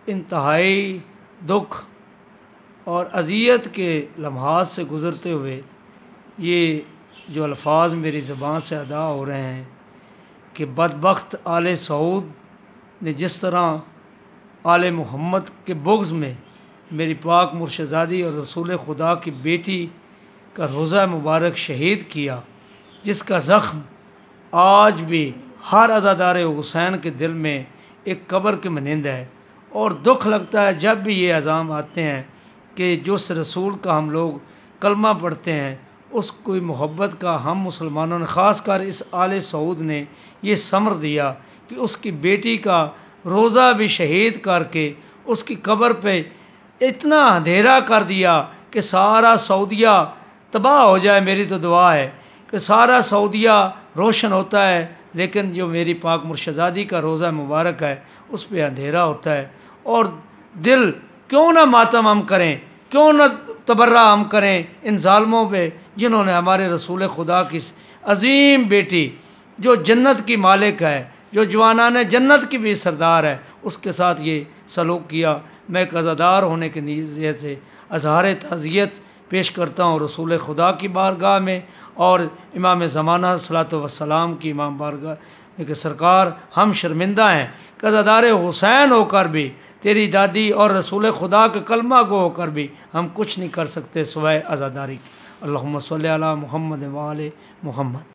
انتہائی دکھ اور اذیت کے لمحات سے گزرتے ہوئے یہ جو الفاظ میری زبان سے ادا ہو رہے ہیں کہ بدبخت آل سعود نے جس طرح آل محمد کے بغض میں میری پاک مرشدزادی اور رسول خدا کی بیٹی کا روزہ مبارک شہید کیا، جس کا زخم آج بھی ہر عزادار حسین کے دل میں ایک قبر کی مانند ہے، اور دکھ لگتا ہے جب بھی یہ اذان آتے ہیں کہ جس رسول کا ہم لوگ کلمہ پڑھتے ہیں اس کوئی محبت کا ہم مسلمانوں نے، خاص کر اس آل سعود نے یہ ثمر دیا کہ اس کی بیٹی کا روزہ بھی شہید کر کے اس کی قبر پہ اتنا اندھیرا کر دیا کہ سارا سعودیہ تباہ ہو جائے۔ میری تو دعا ہے کہ سارا سعودیہ روشن ہوتا ہے، لیکن جو میری پاک مرشدزادی کا روزہ مبارک ہے اس پہ اندھیرا ہوتا ہے، اور دل کیوں نہ ماتم ہم کریں، کیوں نہ تبرہ ہم کریں ان ظالموں پہ جنہوں نے ہمارے رسول خدا کی عظیم بیٹی جو جنت کی مالک ہے، جو جوانان جنت کی بھی سردار ہے، اس کے ساتھ یہ سلوک کیا۔ میں ایک عزادار ہونے کی نیت سے اظہار تعزیت پیش کرتا ہوں رسول خدا کی بارگاہ میں اور امام زمانہ صلاۃ والسلام کی امام بارگاہ کہ سرکار ہم شرمندہ ہیں کہ عزادار حسین ہو کر بھی، تیری دادی اور رسول خدا کے کلمہ گو ہو کر بھی ہم کچھ نہیں کر سکتے سوائے عزاداری کی۔ اللہم صلی علی محمد و آل محمد۔